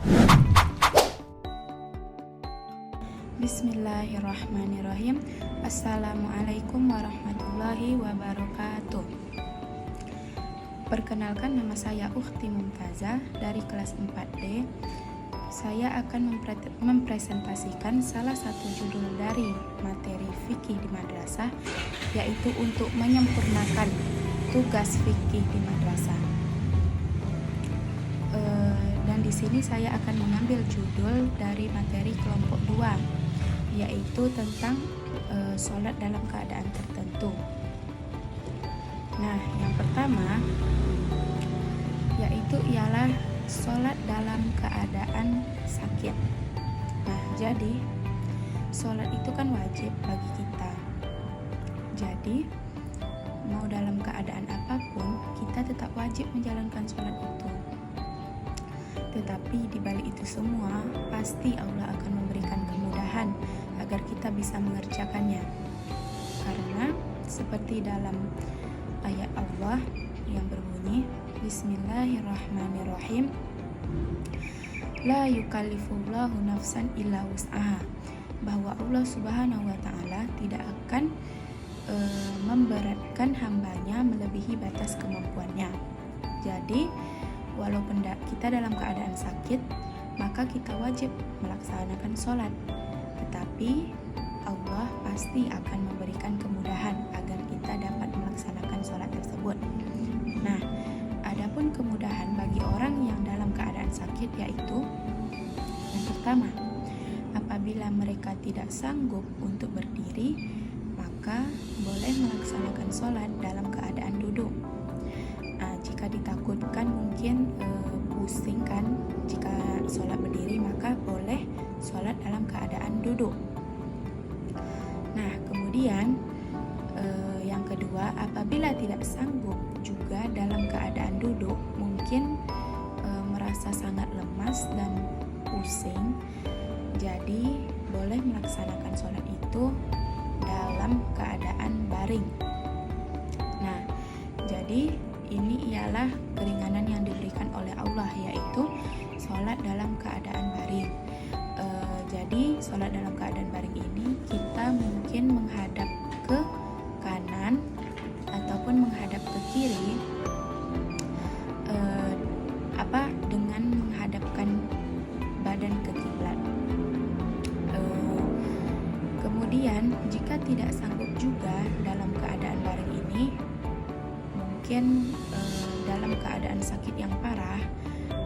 Bismillahirrahmanirrahim. Assalamualaikum warahmatullahi wabarakatuh. Perkenalkan, nama saya Ukhti Mumtazah dari kelas 4D. Saya akan mempresentasikan salah satu judul dari materi fikih di madrasah, yaitu untuk menyempurnakan tugas fikih di madrasah. Dan di sini saya akan mengambil judul dari materi kelompok 2, yaitu tentang sholat dalam keadaan tertentu. Nah, yang pertama yaitu ialah sholat dalam keadaan sakit. Nah, jadi sholat itu kan wajib bagi kita. Jadi mau dalam keadaan apapun, kita tetap wajib menjalankan sholat itu. Tetapi di balik itu semua, pasti Allah akan memberikan kemudahan agar kita bisa mengerjakannya. Karena seperti dalam ayat Allah yang berbunyi, Bismillahirrahmanirrahim, La yukallifullahu nafsan illa wus'aha, bahwa Allah Subhanahu wa ta'ala tidak akan memberatkan hambanya melebihi batas kemampuannya. Jadi walaupun kita dalam keadaan sakit, maka kita wajib melaksanakan sholat. Tetapi Allah pasti akan memberikan kemudahan agar kita dapat melaksanakan sholat tersebut. Nah, adapun kemudahan bagi orang yang dalam keadaan sakit yaitu yang pertama, apabila mereka tidak sanggup untuk berdiri, maka boleh melaksanakan sholat dalam keadaan duduk. Jika ditakutkan mungkin pusing kan jika sholat berdiri, maka boleh sholat dalam keadaan duduk. Nah, kemudian yang kedua, apabila tidak sanggup juga dalam keadaan duduk, mungkin merasa sangat lemas dan pusing, jadi boleh melaksanakan sholat itu dalam keadaan baring. Nah, jadi ini ialah keringanan yang diberikan oleh Allah, yaitu sholat dalam keadaan baring. Jadi sholat dalam keadaan baring ini kita mungkin menghadap ke kanan ataupun menghadap ke kiri, dengan menghadapkan badan ke kiblat. Kemudian jika tidak sanggup juga dalam keadaan baring ini, mungkin dalam keadaan sakit yang parah,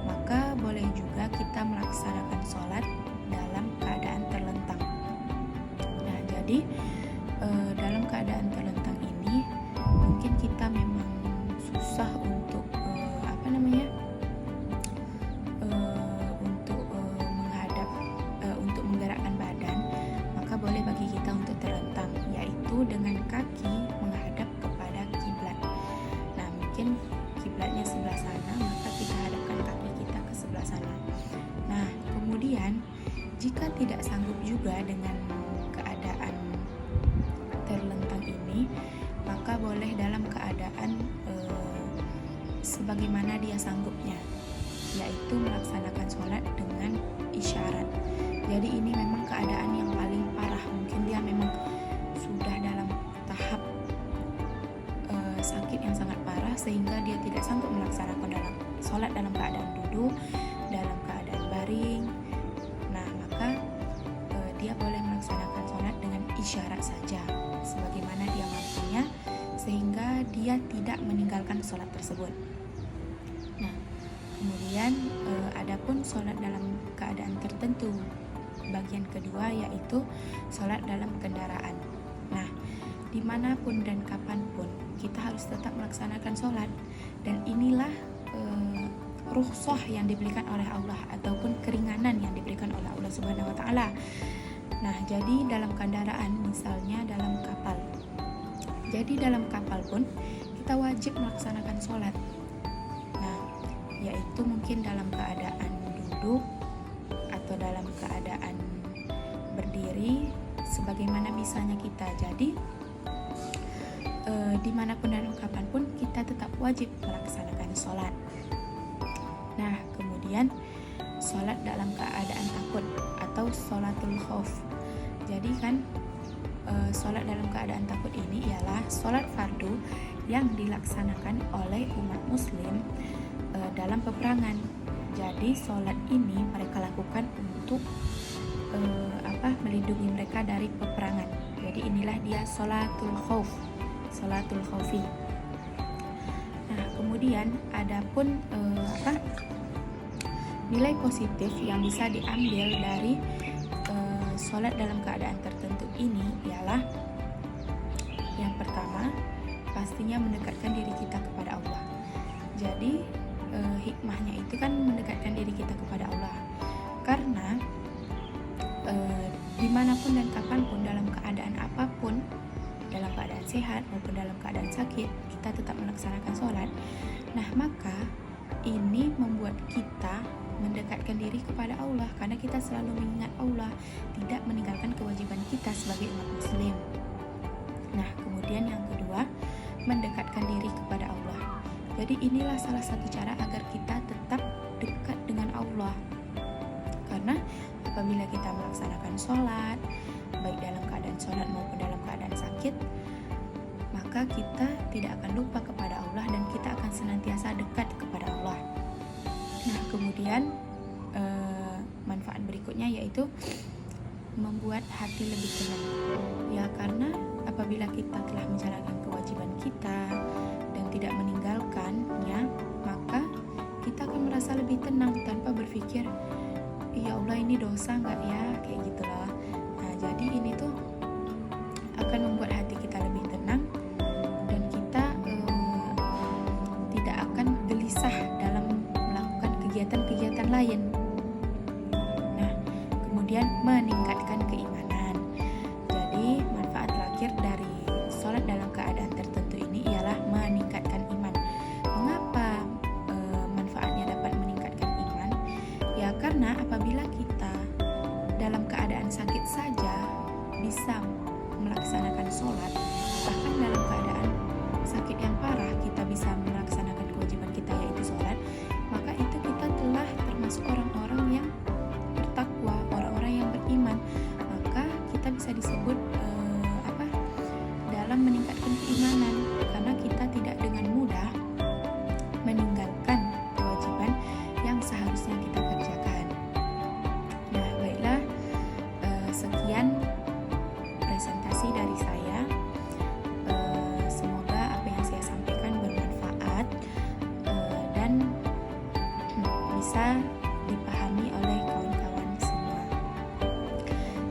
maka boleh juga kita melaksanakan sholat dalam keadaan terlentang. Nah, jadi dalam keadaan terlentang ini mungkin kita memang susah untuk menghadap, untuk menggerakkan badan, maka boleh bagi kita untuk terlentang, yaitu dengan kaki menghadap kepada kiblat. Nah, mungkin kiblatnya sebelah sana, maka kita hadapkan kaki kita ke sebelah sana. Nah, kemudian jika tidak sanggup juga dengan keadaan terlentang ini, maka boleh dalam keadaan sebagaimana dia sanggupnya, yaitu melaksanakan sholat dengan isyarat. Jadi ini memang keadaan yang paling parah, mungkin dia memang sudah dalam tahap sakit yang sangat parah sehingga dia tidak sanggup melaksanakan sholat dalam keadaan duduk, dalam keadaan baring. Nah, maka dia boleh melaksanakan sholat dengan isyarat saja sebagaimana dia mampunya, sehingga dia tidak meninggalkan sholat tersebut. Nah, kemudian adapun sholat dalam keadaan tertentu, bagian kedua yaitu sholat dalam kendaraan. Nah, dimanapun dan kapanpun kita harus tetap melaksanakan sholat, dan inilah rukhsah yang diberikan oleh Allah ataupun keringanan yang diberikan oleh Allah Subhanahu wa ta'ala. Nah, jadi dalam kendaraan, misalnya dalam kapal. Jadi dalam kapal pun kita wajib melaksanakan sholat. Nah, yaitu mungkin dalam keadaan duduk atau dalam keadaan berdiri sebagaimana bisanya kita. Jadi dimanapun dan kapanpun kita tetap wajib melaksanakan sholat. Nah, kemudian sholat dalam keadaan takut atau sholatul khauf. Jadi kan sholat dalam keadaan takut ini ialah sholat fardu yang dilaksanakan oleh umat muslim dalam peperangan. Jadi sholat ini mereka lakukan untuk melindungi mereka dari peperangan. Jadi inilah dia sholatul khauf, sholatul khaufi. Nah, kemudian adapun nilai positif yang bisa diambil dari sholat dalam keadaan tertentu ini ialah yang pertama, pastinya mendekatkan diri kita kepada Allah. Jadi hikmahnya itu kan mendekatkan diri kita kepada Allah, karena dimanapun dan kapanpun, dalam keadaan apapun, dalam keadaan sehat maupun dalam keadaan sakit, kita tetap melaksanakan sholat. Nah, maka ini membuat kita mendekatkan diri kepada Allah, karena kita selalu mengingat Allah, tidak meninggalkan kewajiban kita sebagai umat muslim. Nah, kemudian yang kedua, mendekatkan diri kepada Allah. Jadi inilah salah satu cara agar kita tetap dekat dengan Allah, karena apabila kita melaksanakan sholat, baik dalam keadaan sholat maupun dalam keadaan sakit, maka kita tidak akan lupa kepada Allah dan kita akan senantiasa dekat kepada Allah. Nah, kemudian manfaat berikutnya yaitu membuat hati lebih tenang. Ya, karena apabila kita telah menjalankan kewajiban kita dan tidak meninggalkannya, maka kita akan merasa lebih tenang tanpa berpikir, ya Allah ini dosa nggak ya, kayak gitu loh. Nah, jadi ini tuh akan membuat hati kita lebih tenang dan kita tidak akan gelisah dalam melakukan kegiatan-kegiatan lain. Nah, kemudian meningkatkan keimanan. Jadi manfaat terakhir dari sholat dalam keadaan tertentu ini ialah meningkatkan iman. Mengapa manfaatnya dapat meningkatkan iman? Ya, karena apabila kita dalam keadaan sakit saja bisa melaksanakan sholat, bahkan dalam keadaan sakit yang parah kita bisa melaksanakan kewajiban kita yaitu sholat, maka itu kita telah termasuk orang-orang yang bertakwa, orang-orang yang beriman. Maka kita bisa disebut dalam meningkatkan keimanan, karena kita tidak dengan mudah meninggalkan kewajiban yang seharusnya kita kerjakan. Nah, baiklah, sekian presentasi dari saya. Semoga apa yang saya sampaikan bermanfaat dan bisa dipahami oleh kawan-kawan semua.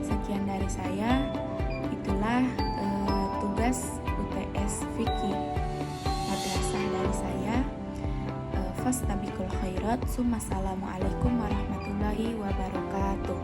Sekian dari saya. Itulah tugas UTS Fikih Madrasah dari saya. Fastabiqul khairat. Assalamualaikum warahmatullahi wabarakatuh.